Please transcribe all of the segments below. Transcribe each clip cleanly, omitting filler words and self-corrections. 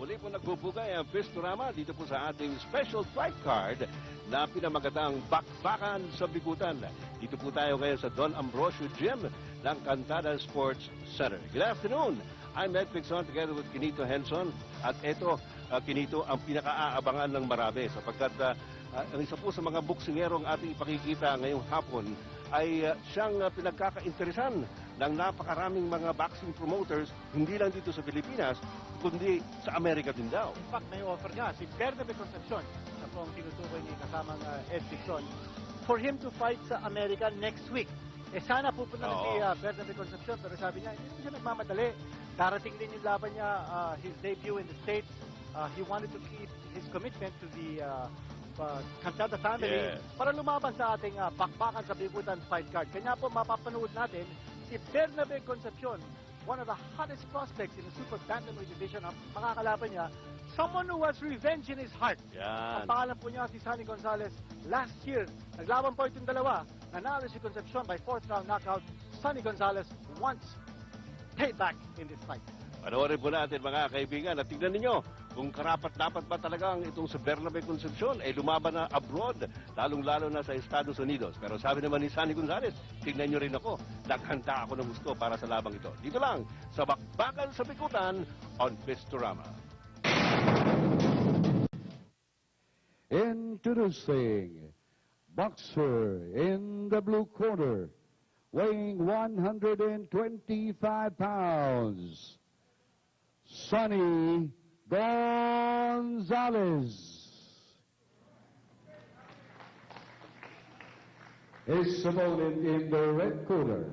Muli po nagbubugay ang Pistorama dito po sa ating special flight card na pinamagatang Bakbakan sa Bikutan. Dito po tayo ngayon sa Don Ambrosio Gym ng Cantada Sports Center. Good afternoon. I'm Ed Pixon together with Quinito Henson. At ito, Quinito, ang pinaka-aabangan ng marami sapagkat ang isa po sa mga buksingerong ating ipakikita ngayong hapon ay siyang pinagkakainteresan ng napakaraming mga boxing promoters, hindi lang dito sa Pilipinas, kundi sa Amerika din daw. In fact, may offer nga si Bernabe Concepcion, na po ang tinutukoy ni kasamang Ed Pixon, for him to fight sa Amerika next week. Sana pupunta na si Bernabe Concepcion, pero sabi niya, hindi siya nagmamadali. Darating din yung laban niya, his debut in the States. He wanted to keep his commitment to the Cantada family para lumaban sa ating Bakbakan sa Bikutan fight card. Kanya po mapapanood natin si Bernabe Concepcion, one of the hottest prospects in the super bantamweight division. Ang makakalaban niya, someone who has revenge in his heart. Yan. Ang pangalan po niya si Sonny Gonzalez. Last year, naglaban po itong dalawa. Nanalo si Concepcion by 4th round knockout. Sonny Gonzalez wants payback in this fight. Panoorin po natin mga kaibigan at tingnan ninyo kung karapat-dapat ba talagang itong si Bernabe Concepcion ay lumaban na abroad, lalong-lalo na sa Estados Unidos. Pero sabi naman ni Sonny Gonzalez, tingnan nyo rin ako, naghanda ako ng gusto para sa labang ito. Dito lang, sa Bakbakan sa Bikutan on Pistorama. Introducing boxer in the blue corner, weighing 125 pounds, Sonny Gonzalez. His opponent in the red corner,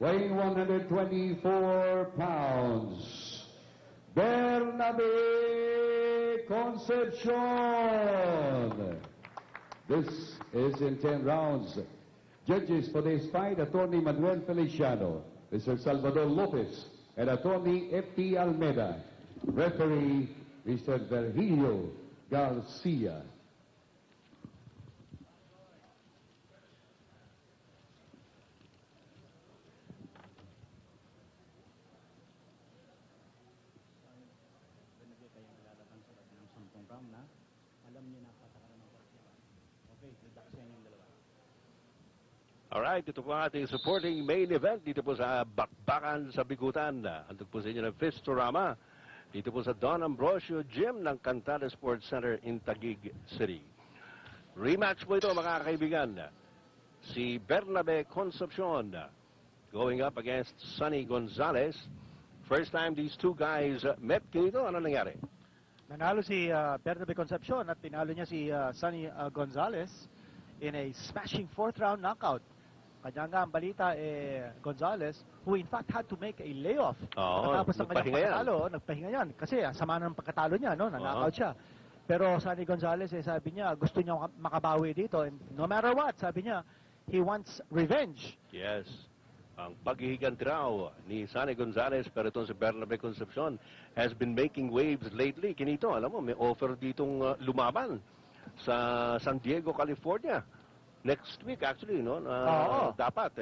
weighing 124 pounds, Bernabe Concepcion. This is in 10 rounds. Judges for this fight, Attorney Manuel Feliciano, Mr. Salvador Lopez, and Attorney F.T. Almeida. Referee, Mr. Virgilio Garcia. Alright, ito po ang ating supporting main event dito po sa Bakbakan sa Bikutan. Handog po sa inyo ng Pistorama dito po sa Don Ambrosio Gym ng Cantada Sports Center in Taguig City. Rematch po ito mga kaibigan. Si Bernabe Concepcion going up against Sonny Gonzalez. First time these two guys met. Kinito, ano nangyari? Nanalo si Bernabe Concepcion at pinalo niya si Sonny Gonzalez in a smashing 4th round knockout. Kanya nga ang balita, Gonzalez, who in fact had to make a layoff. Tapos ang kanyang pagkatalo, nagpahinga yan. Kasi sama ng pagkatalo niya, no? Nanakaut siya. Pero Sonny Gonzalez, sabi niya, gusto niya makabawi dito. And no matter what, sabi niya, he wants revenge. Yes. Ang paghihiganti raw ni Sonny Gonzalez, pero itong si Bernabe Concepcion has been making waves lately. Kinito, alam mo, may offer ditong lumaban sa San Diego, California. Next week actually, no? Dapat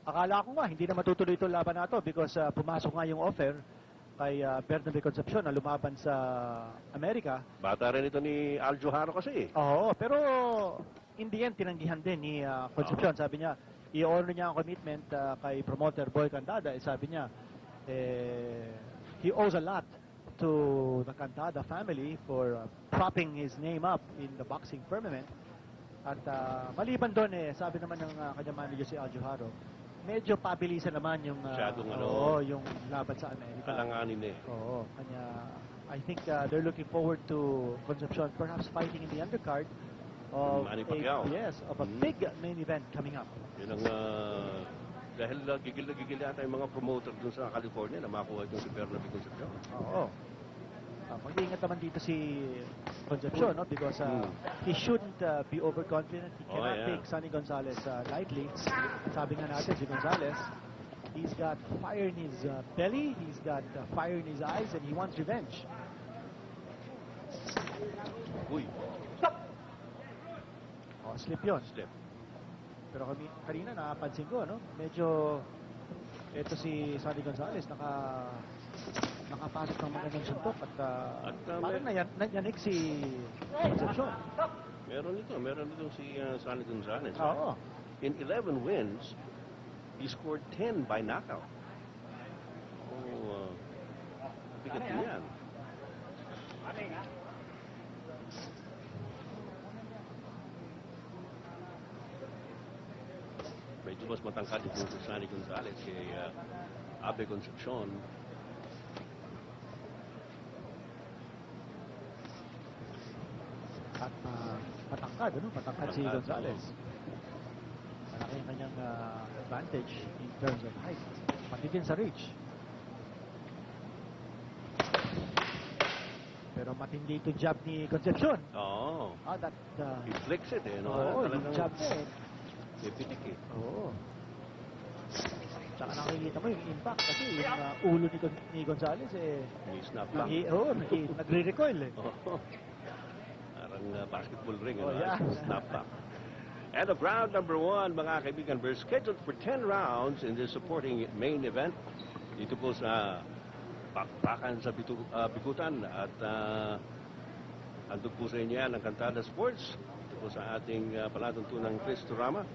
Akala ko nga, hindi na matutuloy itong laban na ito because pumasok nga yung offer kay Bernabe Concepcion na lumaban sa Amerika. Bata rin ito ni Aljo Haro kasi. Oo, pero in the end, tinanggihan din ni Concepcion. Sabi niya, i-honor niya ang commitment kay promoter Boy Cantada. Sabi niya, he owes a lot to the Cantada family for propping his name up in the boxing firmament. At maliban doon, sabi naman ng kanyang manager si Aljo Haro, medyo pabilisan naman yung yung laban sa Amerika. Alanganin Oo, kanya I think they're looking forward to Concepcion perhaps fighting in the undercard of a big main event coming up. Yun ang dahil gigil yata yung mga promoter dun sa California na makuha itong si Bernabe Concepcion. Oo. Mag-iingat naman dito si Concepcion, no? Because he shouldn't be overconfident. He cannot take Sonny Gonzalez lightly. Sabi nga natin, si Gonzalez, he's got fire in his belly, he's got fire in his eyes, and he wants revenge. Uy. Slip yun. Slip. Pero kanina nakapansin ko, no? Medyo, ito si Sonny Gonzalez, nakapasok ng magandang suntok at parang may- nayanig si Concepcion. Meron ito si Sonny Gonzalez. Oo. In 11 wins, he scored 10 by knockout. Oh, bigat din yan. Medyo mas matangkad itong si Sonny Gonzalez kay Abe Concepcion. At matangkad, ano? Matangkad si Gonzalez. Malaki ang kanyang advantage in terms of height. Pati din sa reach. Pero matindi itong jab ni Concepcion. Oo. That... He flicks it eh. No? Oo, yung Talagang jab niya eh. pipitik eh. Oo. Tsaka nakikita mo yung impact kasi yung ulo ni Gonzalez eh. He snap back. Nagre-recoil eh. Oo. Parang basketball ring. Oh, ano? yeah. Snap back. And of round number 1, mga kaibigan, we're scheduled for 10 rounds in this supporting main event. Dito po sa Bakbakan sa Bikutan. At andun po sa inyo yan ang Cantada Sports. Dito po sa ating palatuntunang Chris Turama.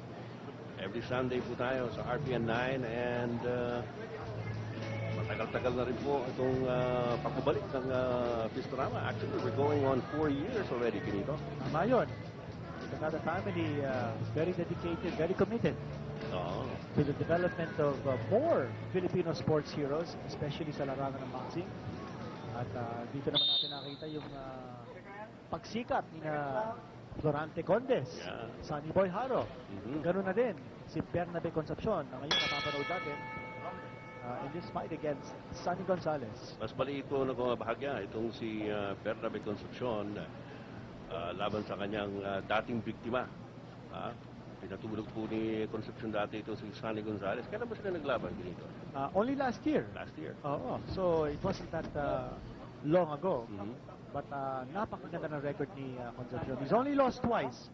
Every Sunday po tayo sa RPN 9 and matagal-tagal na rin po itong pagbabalik ng Pistorama. Actually, we're going on 4 years already, Kinito. Tama yun. The Canada family, very dedicated, very committed Oo. to the development of more Filipino sports heroes, especially sa larangan ng boxing. At dito naman natin nakita yung pagsikat ni Florante Condes, Yeah. Sonny Boy Haro. Mhm. Ganun na din si Bernabe Concepcion na ngayon napapanood natin in this fight against Sonny Gonzalez. Mas maliit po na bahagya itong si Bernabe Concepcion laban sa kanyang dating biktima. Pinatulog po ni Concepcion dati ito si Sonny Gonzalez. Kailan ba sila naglaban, Kinito? Only last year. Last year. Oo. So it wasn't that long ago. Mhm. But napakaganda ng record ni Concepcion. He's only lost twice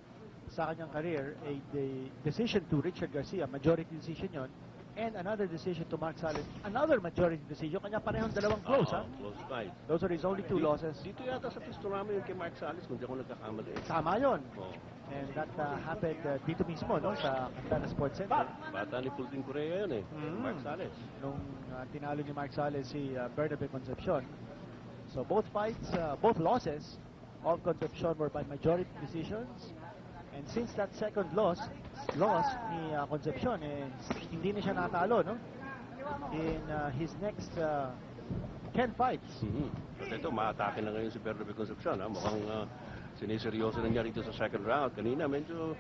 sa kanyang career. The decision to Richard Garcia, majority decision yon, and another decision to Mark Salas, another majority decision. Kanya parehong dalawang close, ha? Close fight. Those are his only two losses. Dito yata sa Pistorama yung kay Mark Salas, kung di ako nagkakamali. Tama yun. Oh. And that happened dito mismo, no? Sa Cantana Sports Center. Bata ni Pulting Correa yun eh. Mhm. Mark Salas. Nung tinalo ni Mark Salas si Bernabe Concepcion. So both fights, both losses of Concepcion were by majority decisions. And since that second loss ni Concepcion, hindi na siya natalo, no? In his next 10 fights. At ito, maatake na ngayon si Bernabe Concepcion. Mukhang siniseryoso na niya rito sa second round. Kanina, medyo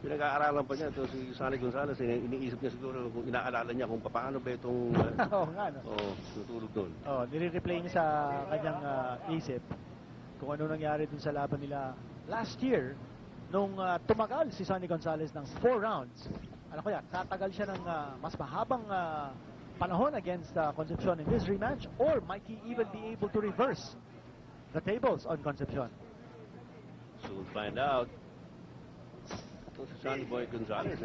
pinag-aaralan pa niya ito si Sonny Gonzalez. Iniisip niya siguro kung inaalala niya kung paano ba itong Oo nga, no? tutulog doon. Nire-replay niya sa kanyang isip kung ano nangyari dun sa laban nila last year nung tumagal si Sonny Gonzalez ng 4 rounds. Alam ko yan, tatagal siya ng mas mahabang panahon against Concepcion in this rematch, or might he even be able to reverse the tables on Concepcion? So we'll find out. Ito si Sonny Boy Gonzalez,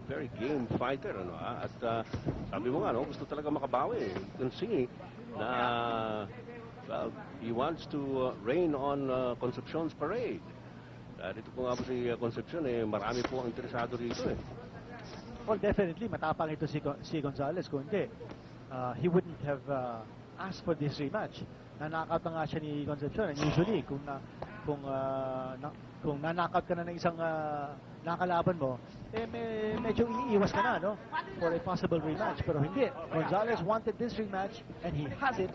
very game fighter. At sabi mo nga, gusto talaga makabawi. You can see na well, he wants to rain on Concepcion's parade. Dito po nga po si Concepcion, marami po ang interesado rito eh. Well, definitely, matapang ito si Gonzalez. Kung hindi, he wouldn't have asked for this rematch. Nanakaut na nga siya ni Concepcion. And usually, kung nanakaut ka na ng isang nakalaban mo, medyo iiwas ka na, no? For a possible rematch. Pero hindi. Gonzalez wanted this rematch, and he has it.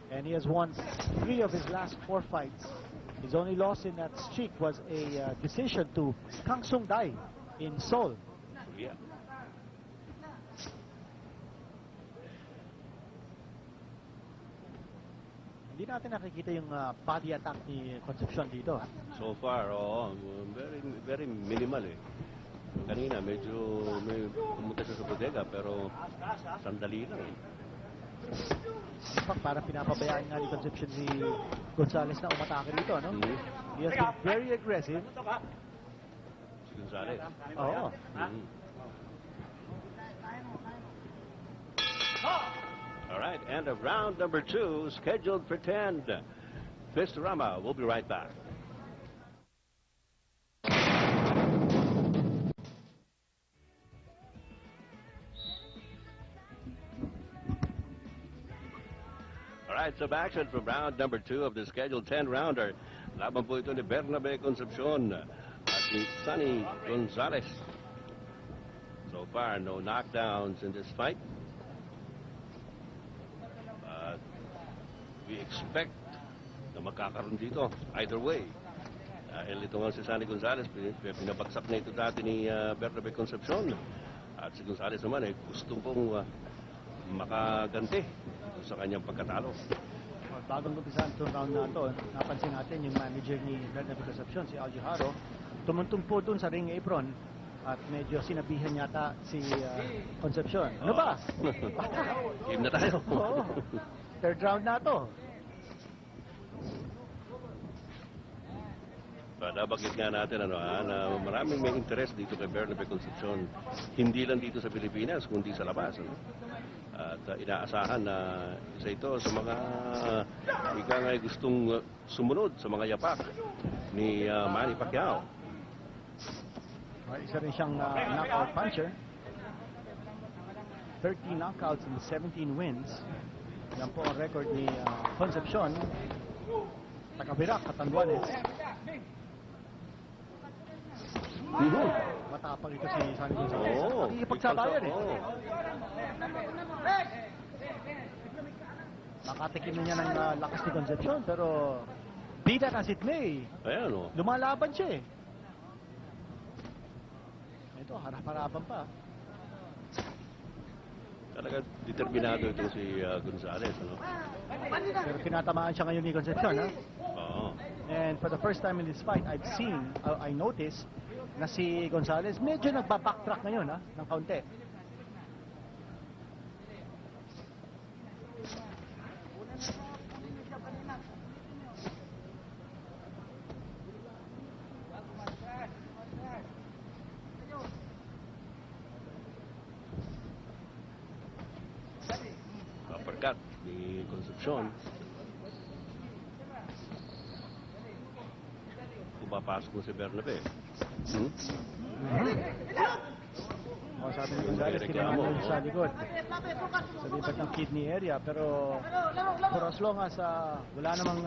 And he has won 3 of his last 4 fights. His only loss in that streak was a decision to Kang Sung Dai in Seoul. Yeah. Hindi natin nakikita yung body attack ni Concepcion dito. So far, very very minimal eh. Kanina medyo may pumunta siya sa bodega pero sandali lang eh. In fact, parang pinapabayaan nga ni Concepcion si Gonzalez na umatake dito, no? He has been very aggressive. Si Gonzalez. Oo. All right, and of round number 2, scheduled for 10. Pistorama, we'll be right back. All right, some action from round number 2 of the scheduled 10-rounder. Laban po ito ni Bernabe Concepcion at ni Sonny Gonzalez. So far, no knockdowns in this fight. But we expect na magkakaroon dito either way. Dahil ito nga si Sonny Gonzalez, pinabagsak na ito dati ni Bernabe Concepcion. At si Gonzalez naman ay gusto pong makaganti sa kanyang pagkatalo. Bagong umpisahan itong round na ito, napansin natin yung manager ni Bernabe Concepcion, si Aljo Haro, tumuntong po dun sa ring apron at medyo sinabihan yata si Concepcion. Ano ba? Bata. Game na tayo. Oo. Third round na ito. Nabanggit nga natin na maraming may interest dito kay Bernabe Concepcion. Hindi lang dito sa Pilipinas, kundi sa labas. At inaasahan na isa ito sa mga ika nga gustong sumunod sa mga yapak ni Manny Pacquiao. Isa rin siyang knockout puncher. 30 knockouts and 17 wins. Yan po ang record ni Concepcion. Taga-Virac, Catanduanes. Matapang ito si Sonny Gonzalez. Oo. Nakikipagsabayan eh. Oo. Nakatikim niya ng lakas ni Concepcion, pero bida as it may. Ayan o. Lumalaban siya eh. Ito, harap-harapan pa. Talaga determinado ito si Gonzalez. Ano? Pero tinatamaan siya ngayon ni Concepcion, ha? Oo. And for the first time in this fight, I noticed na si Gonzalez medyo nagbabacktrack ngayon, ha? Ng kaunti. Uppercut ni Concepcion. Pumapasok mo si Bernabe. O, sabi ni Gonzalez, Reklamo, tinanong sa likod. Sa lipat ng kidney area. Pero for as long as wala namang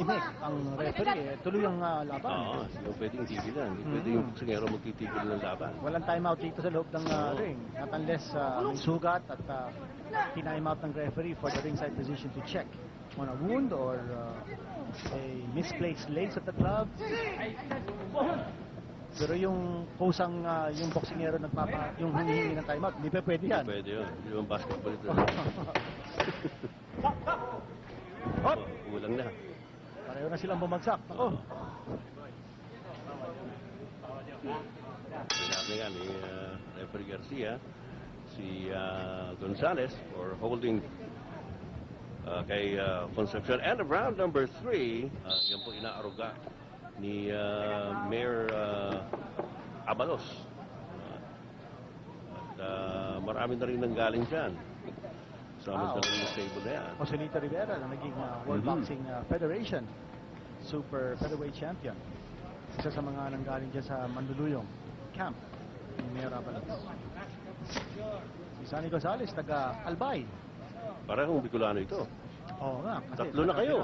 inik ang referee, tuloy ang laban. Oo, hindi pwedeng tigilan. Hindi pwede yung boksingero magtitigil ng laban. Walang timeout dito sa loob ng ring. Not unless may sugat at tinimeout ng referee for the ringside position to check on a wound or a misplaced lace of the glove. Pero yung kusang yung boksingero yung humihingi ng timeout, hindi pa pwede yan. Pwede yun. Hindi yung basketball ito. Hop! Kulang na. Pareho na silang bumagsak. Ako. Sinabi nga ni Referee Garcia, si Gonzalez for holding kay Concepcion. And of round number 3, yan po inaaruga ni Mayor Abalos. At marami na rin nanggaling dyan. Samantala yung stable na yan. Joselito Rivera na naging World Boxing Federation Super Featherweight Champion. Isa sa mga nanggaling dyan sa Mandaluyong camp ni Mayor Abalos. Si Sonny Gonzalez, taga Albay. Parehong Bicolano ito. Oo nga. Kasi Tatlo na kayo.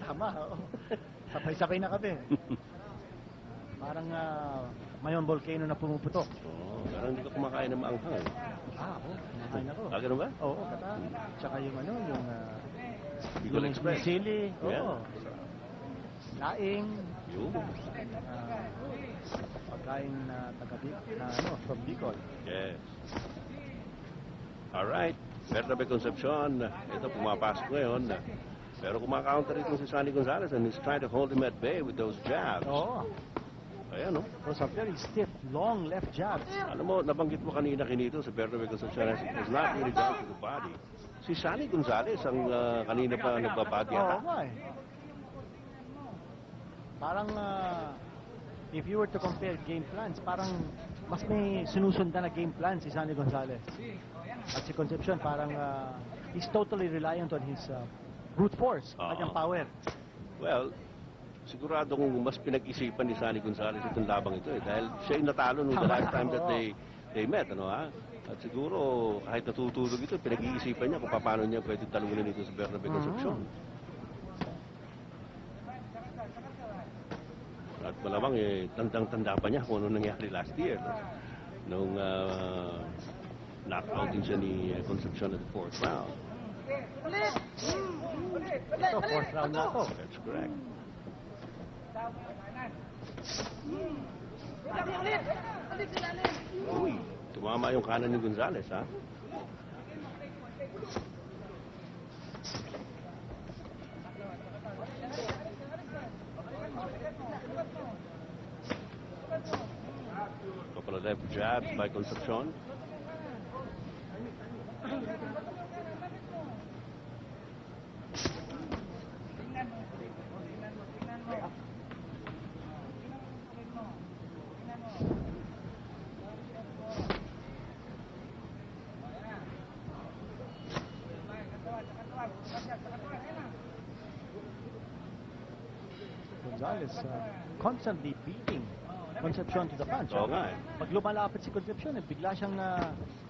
Tama. Oo. Sabay-sabay na kami. Parang mayon volcano na pumuputok. Oo, parang hindi ka kumakain ng maanghang. Oo. Kumakain ako. Ganun ba? Oo, kata. Tsaka yung yung Bicol Express. sili. Yeah. Oo. Laing. Yun. Pagkain na from Bicol. Yes. Alright. Bernabe Concepcion, ito pumapasok ngayon. Pero kumakaunter ito si Sonny Gonzalez and he's trying to hold him at bay with those jabs. Oo. Ayan, no? Those are very stiff, long left jabs. Alam mo, nabanggit mo kanina kinito si Bernabe Concepcion is not really down to the body. Si Sonny Gonzalez ang kanina pa nagbabati Oo ata. nga eh. Parang if you were to compare game plans, parang mas may sinusundan na game plan si Sonny Gonzalez. At si Concepcion parang he's totally reliant on his brute force, Oo. kanyang power. Well, siguradong mas pinag-isipan ni Sonny Gonzalez itong labang ito eh. Dahil siya yung natalo nung the Tama, last time that oo. they met, ano ha? At siguro, kahit natutulog ito, pinag-iisipan niya kung paano niya pwede talunin ito sa Bernabe Concepcion. At malamang eh, tandang-tanda pa niya kung ano nangyari last year. No? Nung knockout din siya ni Concepcion at the 4th round. Ito, 4th round na to. That's correct. Uy, tumama yung kanan ni Gonzalez, ha? Couple of left jabs by Concepcion. Gonzalez constantly beating Concepcion to the punch. Oo nga eh. Pag lumalapit si Concepcion, bigla siyang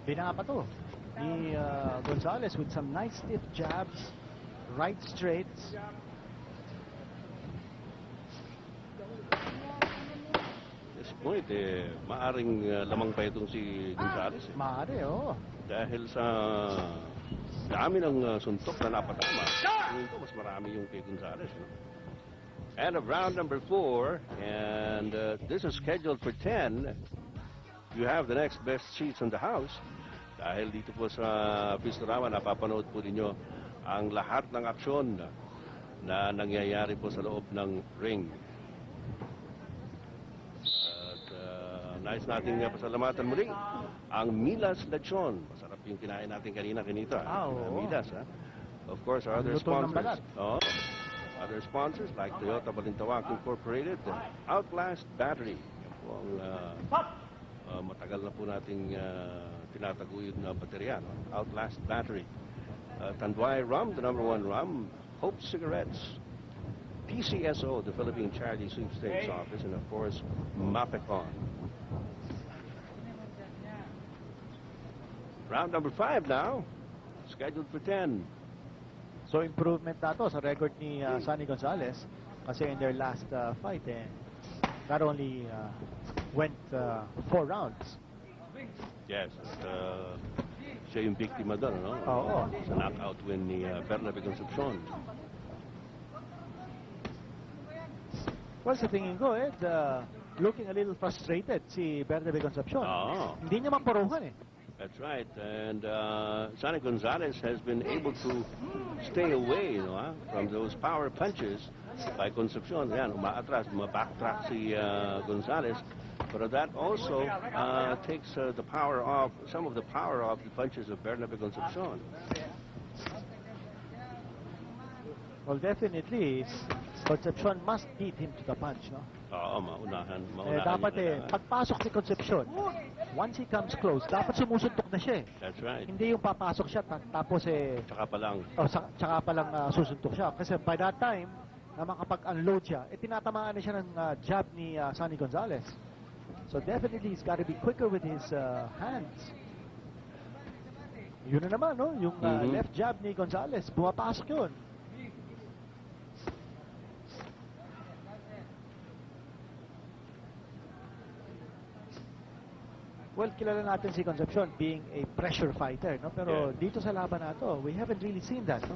binapato ni Gonzalez with some nice stiff jabs, right straights. This point, eh, maaring lamang pa itong si Gonzalez. Eh. Maaari, oo. Dahil sa dami ng suntok na napatama, tingin ko mas marami yung kay Gonzalez. No? And of round number 4, and this is scheduled for 10. You have the next best seats in the house. Dahil dito po sa Pistorama, napapanood po ninyo ang lahat ng aksyon na nangyayari po sa loob ng ring. At nais nating pasalamatan muli ang Milas Lechon. Masarap yung kinain natin kanina, Kinita. Oo. Milas, ha? Of course, our other Ang luto ng sponsors. balat. Oo. Other sponsors like Toyota Balintawak Incorporated, Outlast Battery. Yan po ang matagal na po nating tinataguyod na baterya. No? Outlast Battery. Tanduay Rum, the #1 rum. Hope Cigarettes. PCSO, the Philippine Charity Sweepstakes Office. And of course, Mapecon. Round number 5 now. Scheduled for 10. So improvement na to sa record ni Sonny Gonzalez kasi in their last fight not only went 4 rounds. Yes, at siya yung biktima doon, no? Oo. Sa knockout win ni Bernabe Concepcion. Well, sa tingin ko, looking a little frustrated si Bernabe Concepcion. Oo. Hindi niya maparuhan eh. That's right. And Sonny Gonzalez has been able to stay away, from those power punches by Concepcion. Yan, umaatras, backtrack si Gonzalez. But that also takes the power off, some of the power off the punches of Bernabe Concepcion. Well, definitely, Concepcion must beat him to the punch, no? Oo, maunahan Dapat niya kailangan. pagpasok ni Concepcion, once he comes close, dapat sumusuntok na siya eh. That's right. Hindi yung papasok siya tapos Tsaka pa lang. tsaka pa lang susuntok siya. Kasi by that time, na makapag-unload siya, tinatamaan na siya ng jab ni Sonny Gonzalez. So definitely, he's got to be quicker with his hands. Yun na naman, no? Yung left jab ni Gonzalez, bumapasok yun. Well, kilala natin si Concepcion being a pressure fighter, no? Pero Yeah. dito sa laban na to, we haven't really seen that, no?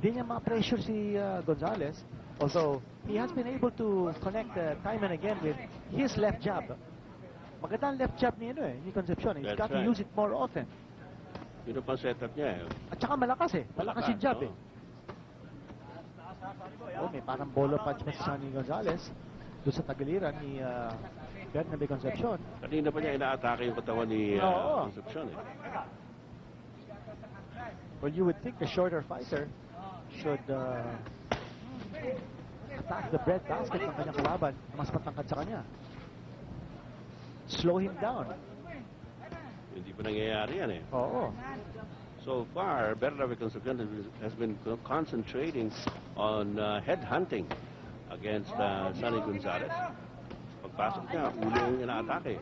Hindi niya ma-pressure si Gonzalez, although he has been able to connect time and again with his left jab. Maganda ang left jab ni Concepcion. He's That's got to right. use it more often. Yun ang pang-setup niya. At saka malakas eh. Malakas yung jab eh. May parang bolo punch pa si Sonny Gonzalez doon sa tagiliran ni Bernabe Concepcion. Kanina pa niya inaatake yung katawan ni Oo. Concepcion. Well, you would think the shorter fighter should attack the breadbasket ng kanyang kalaban na mas matangkad sa kanya. Slow him down. Hindi pa nangyayari yan eh. Oo. So far, Bernabe Concepcion has been concentrating on headhunting against Sonny Gonzalez. Pagpasok niya, ulo yung inaatake.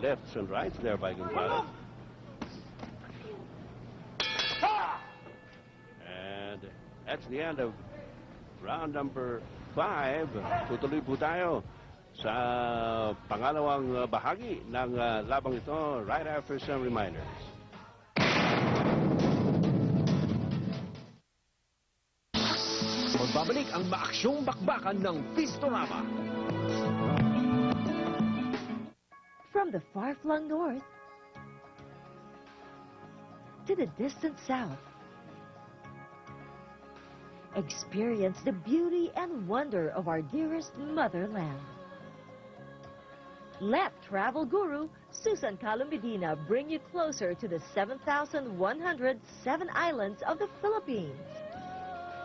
Lefts and rights there by Gonzalez. And that's the end of round number 5. Tutuloy po tayo sa pangalawang bahagi ng labang ito right after some reminders. Magbabalik ang maaksyong bakbakan ng Pistorama. From the far-flung north to the distant south, experience the beauty and wonder of our dearest motherland. Let travel guru Susan Calumbidina bring you closer to the 7,107 islands of the Philippines.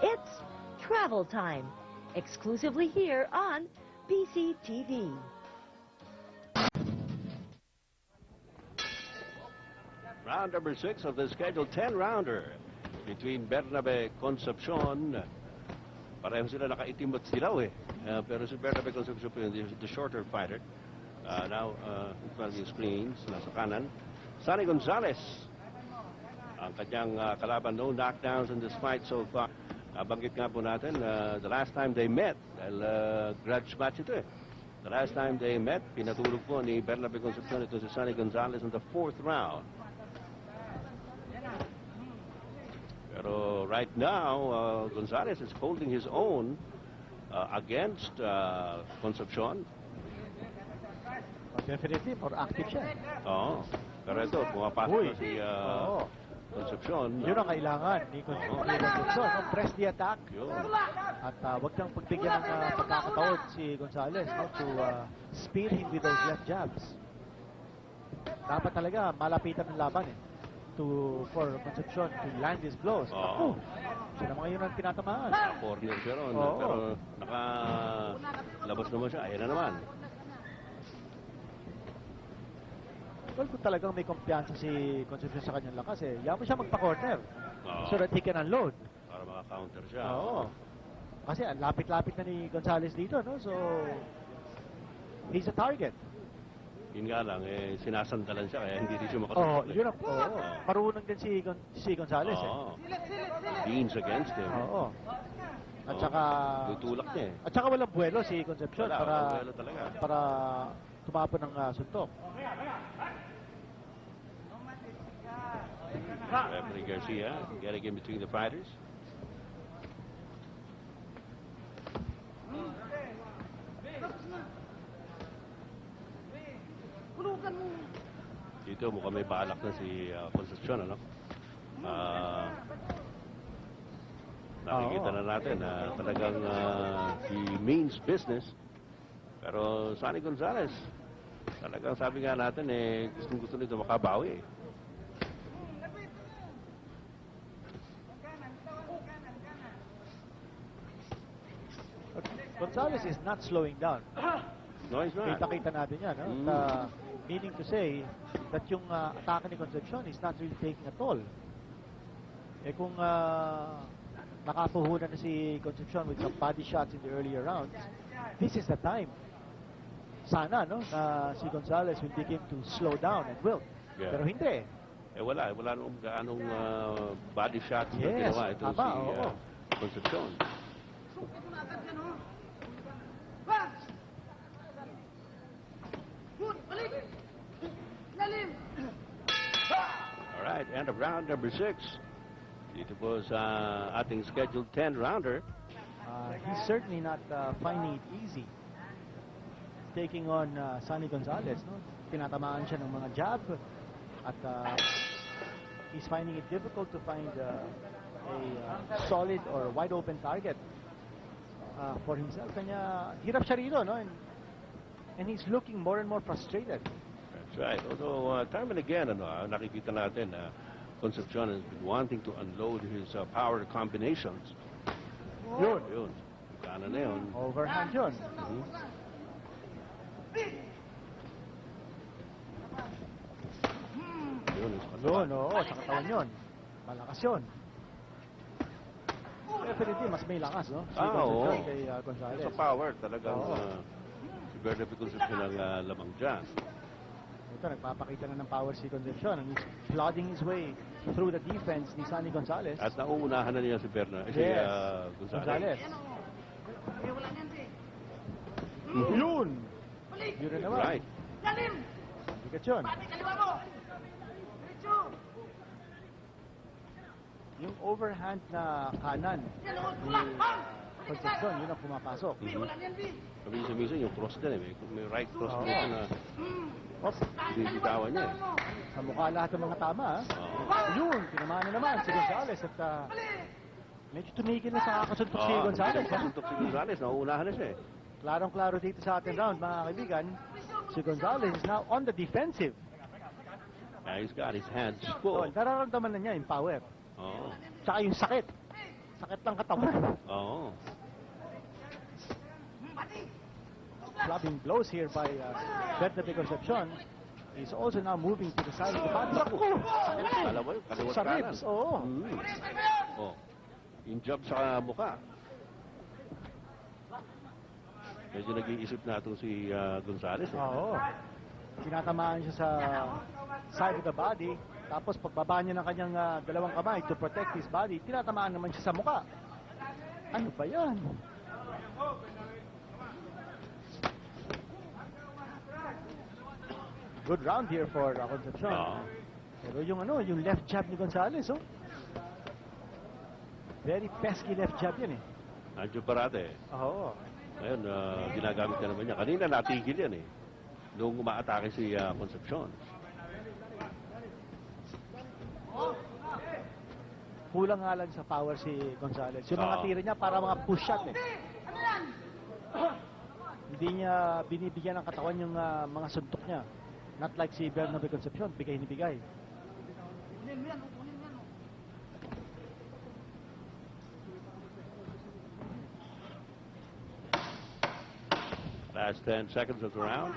It's Travel Time, exclusively here on PCTV. Round number 6 of the scheduled 10-rounder between Bernabe Concepcion. Pareho sila nakaitim at silaw eh. Pero si Bernabe Concepcion the shorter fighter. Now, in front of the screens, nasa kanan. Sonny Gonzalez. Ang kanyang kalaban, no knockdowns in this fight so far. Banggit nga po natin, the last time they met, dahil grudge match ito eh. The last time they met, pinatulog po ni Bernabe Concepcion ito si Sonny Gonzalez in the 4th round. Pero right now, Gonzalez is holding his own against Concepcion. Definitely, more active siya. Oo. Pero ito, pumapasok na si Concepcion. Yun ang kailangan ni Concepcion. Press the attack. Yun. At wag kang pagbigyan ng pagkakataon si Gonzalez to spear him with those left jabs. Dapat talaga malapitan ng laban eh. For Concepcion to land his blows. Oo. Sila mga yun ang tinatamaan. Corner siya ron. Oo. Pero nakalabas naman siya. Ayan na naman. Well, kung talagang may kumpiyansa si Concepcion sa kanyang lakas eh, yaman siya magpa-corner. Oo. So that he can unload. Para maka-counter siya. Oo. Kasi ang lapit-lapit na ni Gonzalez dito, no? So, he's a target. Yun nga lang, sinasandalan siya kaya hindi rin siya Oh, makatulog. yun ang, marunong din si Gonzalez eh. Oo. Leans against him. Oo. At Oo. saka, Tutulak niya eh. at saka walang buwelo si Concepcion Wala, para, walang buwelo talaga. para tumapon ng suntok. Referee Garcia getting in between the fighters. Dito mukhang may balak na si Concepcion, ano? Nakikita na natin na talagang he means business. Pero Sonny Gonzalez, talagang sabi nga natin gusto nito makabawi eh. Gonzalez is not slowing down. No, he's not. Kita-kita natin yan. No? Meaning to say that yung atake ni Concepcion is not really taking a toll. Eh kung nakapuhunan na si Concepcion with some body shots in the earlier rounds, this is the time. Sana, no, na si Gonzalez will begin to slow down and will. Yeah. Pero hindi. Wala nung gaanong body shots na Yes, ginawa ito tama, si oo. Concepcion. All right, end of round number 6. Dito po sa ating scheduled 10-rounder. He's certainly not finding it easy taking on Sonny Gonzalez. No? Tinatamaan siya ng mga jab at he's finding it difficult to find a solid or wide open target for himself. Kanya hirap siya rito, no? And he's looking more and more frustrated. That's right. Although time and again, nakikita natin na Concepcion has been wanting to unload his power combinations. Yun. Yun. Kanan na yun. Overhand yun. Yun, is Yun, oo, sa katawan yun. Malakas yun. Definitely, mas may lakas, no? Si oo. Concepcion kay Gonzales. Sa power, talagang Oo. si Bernabe Concepcion ang lamang dyan. Ito, nagpapakita na ng power si Concepcion. And he's plodding his way through the defense ni Sonny Gonzales. At nauunahan na niya si si Yes. Gonzales. Yun! Yun na naman. Right. Bigat yun. Yung overhand na kanan ni Concepcion, yun ang pumapasok. Minsan yung cross din eh. May right cross Oo. din na Oops, bibitawan niya. sa mukha lahat ng mga tama. Oo. Yun, tinamaan na naman si Gonzales at medyo tumigil na sa kakasuntok si Gonzales. Ha? Suntok si Gonzales, nauunahan na siya eh. Klarong-klaro dito sa ating round, mga kaibigan. Si Gonzales is now on the defensive. He's got his hands So, full. nararamdaman na niya yung power. Oo. Tsaka yung sakit. Sakit ng katawan. Oo. Clubbing blows here by Bernabe Concepcion. He's also now moving to the side of the body. Naku! Sakit Alam mo yun, kaliwat sa kanan. ribs, oo. Oh. Yung jab sa mukha. Medyo nag-iisip na itong si Gonzales. Eh. Oo. Tinatamaan siya sa side of the body. Tapos pagbaba niya ng kanyang dalawang kamay to protect his body, tinatamaan naman siya sa mukha. Ano ba yan? Good round here for Concepcion. Oo. Pero yung left jab ni Gonzales, oh. Very pesky left jab yan eh. Nandiyo parate eh. Oo. Ngayon, ginagamit na naman niya. Kanina natigil yan eh. Noong umaatake si Concepcion. Kulang nga lang sa power si Gonzales. Yung mga Oo. tira niya para mga push shot eh. Hindi niya binibigyan ng katawan yung mga suntok niya. Not like si Bernabe Concepcion, bigay ni bigay. Last 10 seconds of the round.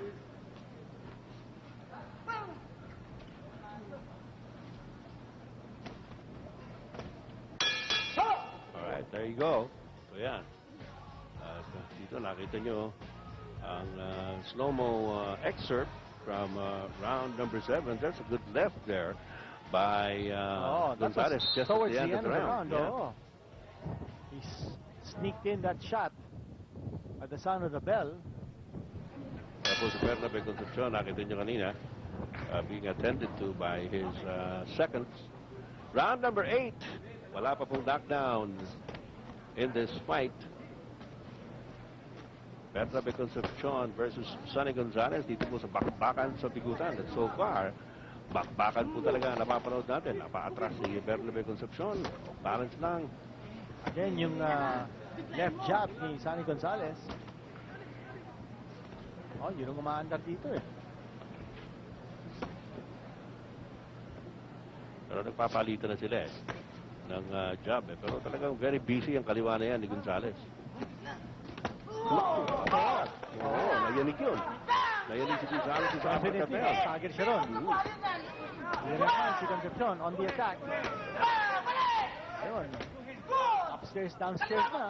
Alright, there you go. So yan. Dito nakita nyo ang slow-mo excerpt from round number 7. There's a good left there by That was Gonzales just at towards the end of the round. Yeah. oo. He sneaked in that shot at the sound of the bell. Tapos si Bernabe Concepcion, nakita nyo kanina, being attended to by his seconds. Round number 8. Wala pa pong knockdowns in this fight. Bernabe Concepcion versus Sonny Gonzales dito po sa bakbakan sa bigutan. And so far, bakbakan po talaga napapanood natin. Napaatras si Bernabe Concepcion. Balance lang. Again, yung left jab ni Sonny Gonzales. Oh, yun ang umaandar dito eh. Pero nagpapalitan na sila eh ng jab eh. Pero talagang very busy ang kaliwa na yan ni Gonzales. Oo, nayanig yun. Nayanig si Gonzales sa Definitely, pagkataya. target siya ron. Here naman si Concepcion on the attack. Ayun. Upstairs, downstairs na.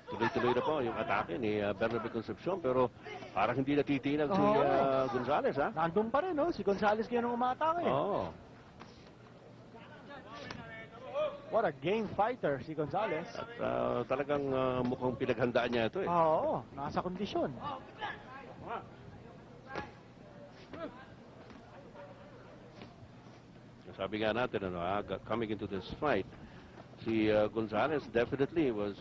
Tuloy-tuloy na po yung atake ni Bernabe Concepcion pero parang hindi natitinag si Oo. Gonzales ha. Nandun pa rin, no? Si Gonzales ngayon ang umatake. Oo. What a game fighter si Gonzales. At talagang mukhang pinaghandaan niya ito eh. Oo, nasa kondisyon. Sabi nga natin, coming into this fight, si Gonzales definitely was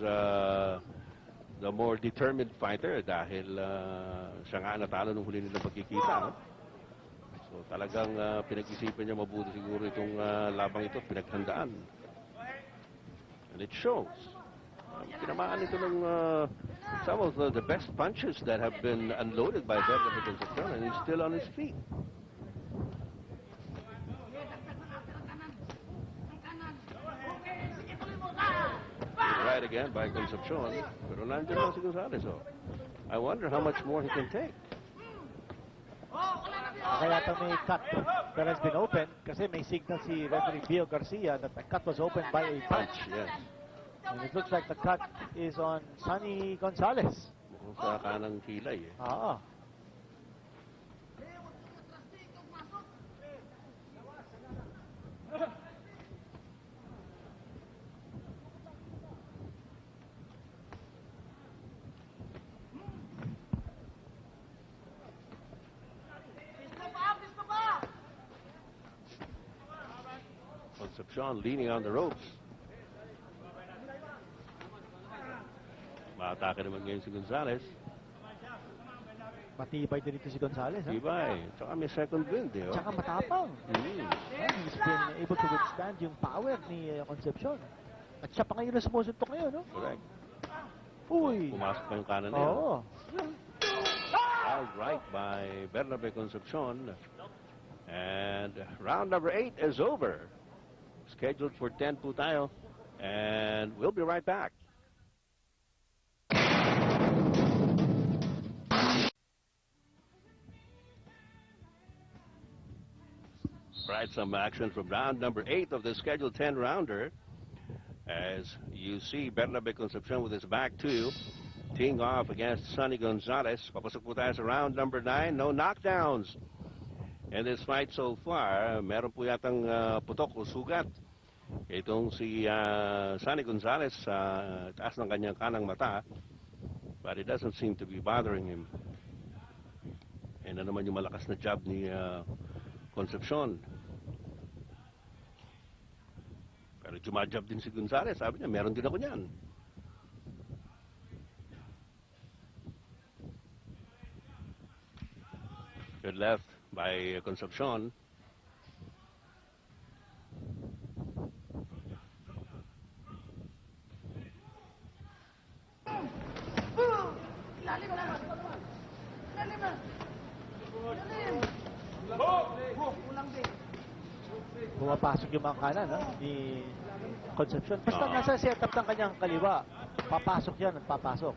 the more determined fighter dahil siya nga natalo nung huli nila pagkikita. No? So talagang pinag-isipan niya mabuti siguro itong labang ito, pinaghandaan. And it shows. Tinamaan ito ng some of the best punches that have been unloaded by Bernabe Concepcion and he's still on his feet. Right again. again by Concepcion. Pero nandiyan lang si Gonzales, oh. I wonder how much more he can take. Kaya ito may cut that has been open kasi may signal si referee Bio Garcia that the cut was opened by a punch. Yes. And it looks like the cut is on Sonny Gonzales. Mukhang sa kanang kilay, eh. Oo. Concepcion leaning on the ropes. Maatake naman ngayon si Gonzales. Matibay din ito si Gonzales. Ha? Ibay. Tsaka may second wind, eh. Oh. Tsaka matapang. Mm. And he's been able to withstand yung power ni Concepcion. At siya pa ngayon na sumusuntok ngayon, no? Correct. Uy! Pumasok pa yung kanan niya. Oo. All right by Bernabe Concepcion. And round number 8 is over. Scheduled for 10 po tayo. And we'll be right back. Right, some action from round number 8 of the scheduled 10-rounder. As you see, Bernabe Concepcion with his back to teeing off against Sonny Gonzales. Papasok po tayo sa round number 9. No knockdowns in this fight so far. Meron po yatang putok o sugat. Itong si Sonny Gonzales sa taas ng kanyang kanang mata. But it doesn't seem to be bothering him. And na naman yung malakas na jab ni Concepcion. Pero jumajab din si Gonzales. Sabi niya, meron din ako niyan. Good left by Concepcion. Pumapasok yung mga kanan ni Concepcion. Basta nasa setup ng kanyang kaliwa, papasok yan at papasok.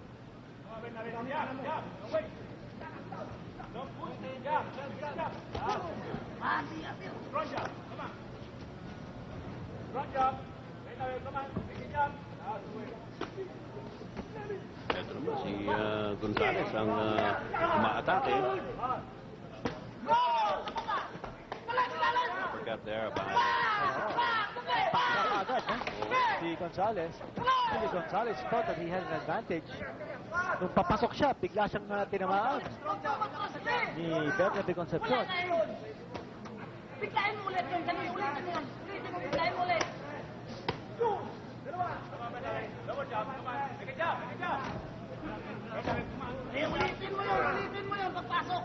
Ito naman si Gonzales ang umaatake. Forgot there about Agad, si Gonzales. Si Gonzales thought that he had an advantage. Nung papasok siya, bigla siyang tinamaan ni Bernabe Concepcion. Biglain mo ulit yun. Dali, ulitin mo yan. Ulitin mo, biglain mo ulit. Ulitin mo yun, pagpasok.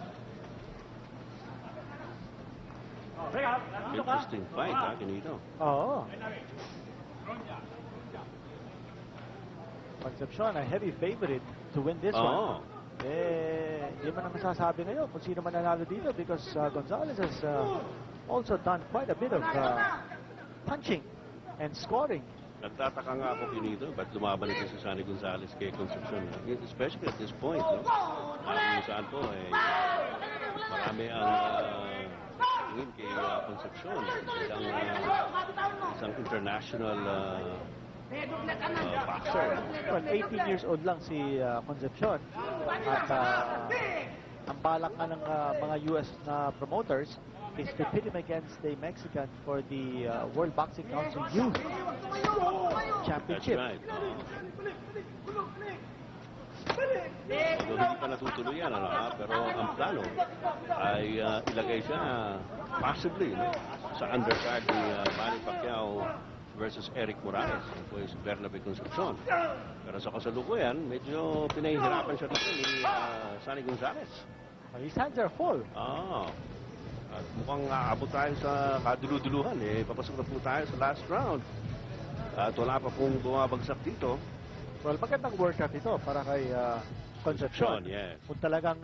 interesting fight, Canito. Oo. Concepcion, a heavy favorite to win this one. Hindi man ang masasabi ngayon kung sino man nanalo dito because Gonzales has also done quite a bit of punching and scoring. Nagtataka nga ako, Canito, ba't lumaban ito si Sonny Gonzales kay Concepcion? Especially at this point, no? Kung saan po, marami ang win kay Concepcion. Isang international boxer. Well, 18 years old lang si Concepcion. At ang balak nga ng mga US na promoters is to pit him against a Mexican for the World Boxing Council Youth Championship. That's right. Although hindi pa natutuloy yan, pero ang plano ay ilagay siya possibly sa undercard ni Manny Pacquiao versus Eric Morales. Ang po si Bernabe Concepcion. Pero sa kasalukuyan, medyo pinahihirapan siya dito ni Sonny Gonzales. His hands are full. At mukhang aabot tayo sa kaduluduluhan. Papasok na po tayo sa last round. At wala pa pong bumabagsak dito. Well, magandang workout ito para kay Concepcion. Yes. Kung talagang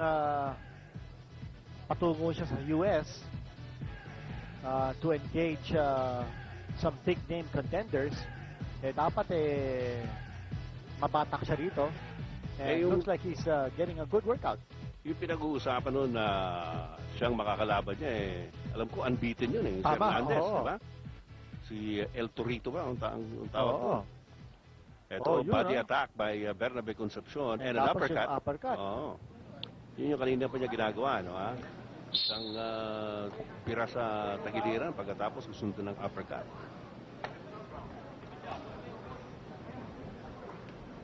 patungo siya sa US to engage some big name contenders, dapat mabatak siya rito. And Eh, yung- looks like he's getting a good workout. Yung pinag-uusapan nun na siyang makakalaban niya alam ko unbeaten yun si Tama, Hernandez, oo. di ba? Si El Torito ba ang tawag Oo. ko? Ito, Oo, yun, body ah. attack by Bernabe Concepcion and an tapos yung uppercut. uppercut. Oo. Yun yung kanina pa niya ginagawa, no, ha? Isang pira sa tagiliran pagkatapos susunod ng uppercut.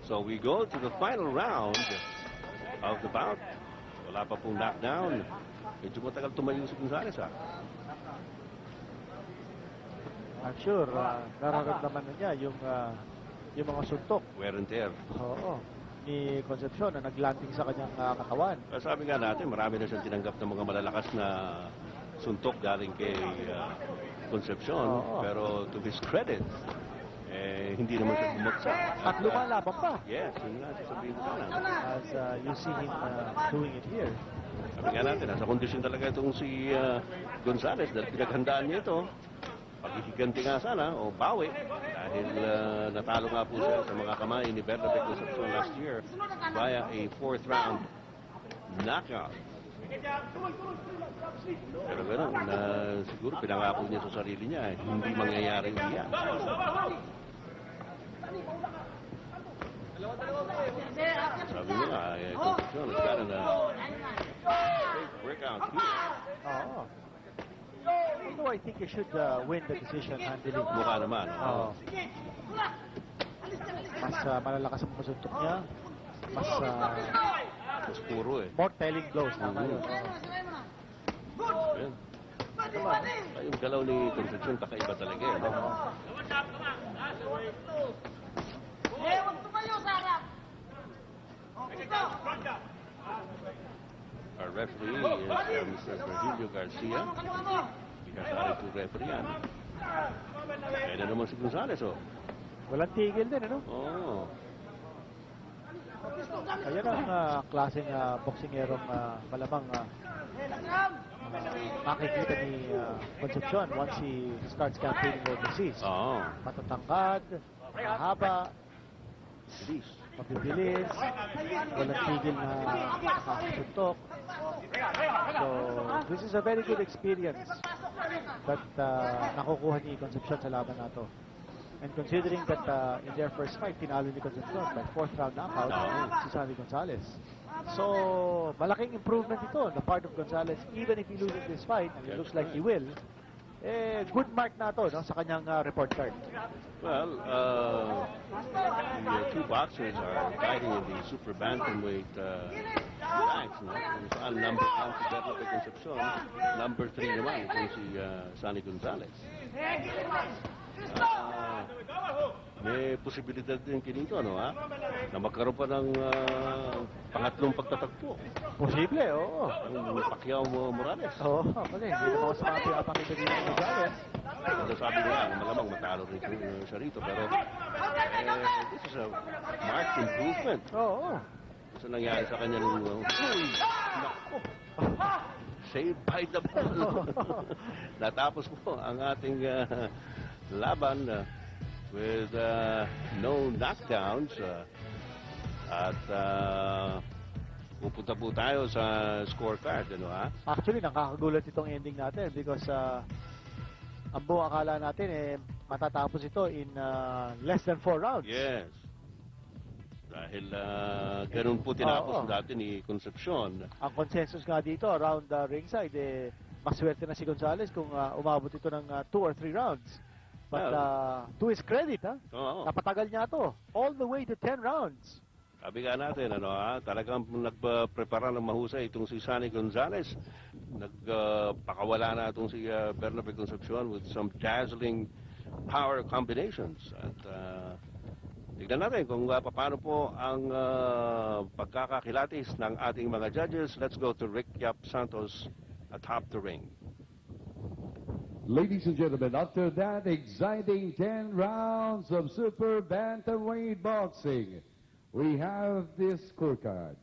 So we go to the final round of the bout. Wala pa pong knockdown. Medyo matagal tumayo si Gonzales, ha? I'm sure nararamdaman na niya yung mga suntok. Wear and tear. Oo. Ni Concepcion na naglanding sa kanyang katawan. Sabi nga natin, marami na siyang tinanggap ng mga malalakas na suntok galing kay Concepcion. Oo. Pero to his credit, hindi naman siya bumagsak. At lumalaban pa. Yes, yun nga sasabihin ko sana. As you see him doing it here. Sabi nga natin, nasa kondisyon talaga itong si Gonzales dahil pinaghandaan niya ito. Paghihiganti nga sana o bawi dahil natalo nga po siya sa mga kamay ni Bernabe Concepcion last year via a 4th round knockout. Pero gano'n, siguro pinangako niya sa sarili niya, hindi mangyayari yan. Sabi mo nga, Concepcion has got a great workout here. Oo. Although I think he should win the decision handily. Mukha naman. Oo. Mas malalakas ang mga suntok niya. Mas Mas puro more telling blows. Tama yun. Ayan. Yung galaw ni Concepcion, kakaiba talaga eh. No? Eh, huwag tumayo sa harap. Oh, dito. Our referee is Mr. Virgilio Garcia. Ikasali to referee yan. Kaya na naman si Gonzales, oh. Walang tigil din, ano? Oo. Ayan ang klaseng boksingerong malamang makikita ni Concepcion once he starts campaigning overseas. Oo. Matatangkad, mahaba, Bilis. mabibilis, walang tigil na suntok. So, this is a very good experience that nakukuha ni Concepcion sa laban na to. And considering that in their first fight, tinalo ni Concepcion by 4th round knockout si Sandy Gonzales. So, malaking improvement ito on the part of Gonzales, even if he loses this fight, and it looks like he will. Good mark na to, no, sa kanyang report card. Well, the two boxers are fighting in the super bantamweight ranks. No? Kung saan number 1 si Bernabe Concepcion, number 3 naman itong si Sonny Gonzales. May posibilidad din kinito, no, ha? Na magkaroon pa ng pangatlong pagtatagpo. Posible, oo. Yung Pacquiao Morales. Oo, hindi naman sa mga pinapakita ni Gonzales. Sabi nila, malamang matalo rin siya rito. Pero this is a marked improvement. Oo. Sa nangyari sa kanya nung nako. Saved by the bell. Natapos po ang ating laban with no knockdowns. At pupunta po tayo sa scorecard, ano, ha? Actually, nakakagulat itong ending natin because ang buong akala natin matatapos ito in less than 4 rounds. Yes. Dahil ganun po tinapos Oo. dati ni Concepcion. Ang consensus nga dito around the ringside, maswerte na si Gonzales kung umabot ito ng 2 or 3 rounds. But to his credit, Oo. napatagal niya to all the way to 10 rounds. Sabi nga natin, ano, ha, talagang nagprepara ng mahusay itong si Sonny Gonzales. Nagpakawala na itong si Bernabe Concepcion with some dazzling power combinations. At tignan natin kung paano po ang pagkakakilatis ng ating mga judges. Let's go to Rick Yap Santos atop the ring. Ladies and gentlemen, after that exciting 10 rounds of super bantamweight boxing, we have this scorecard.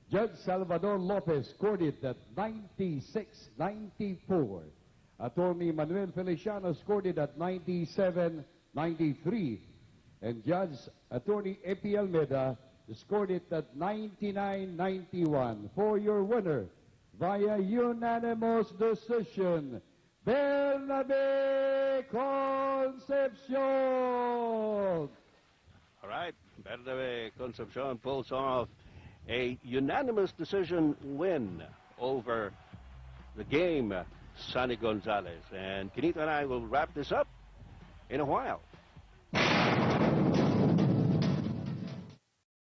Judge Salvador Lopez scored it at 96-94. Attorney Manuel Feliciano scored it at 97-93. And Judge Attorney A.P. Almeida scored it at 99-91 for your winner via unanimous decision, Bernabe Concepcion. All right, Bernabe Concepcion pulls off a unanimous decision win over the game, Sonny Gonzalez. And Quinito and I will wrap this up in a while.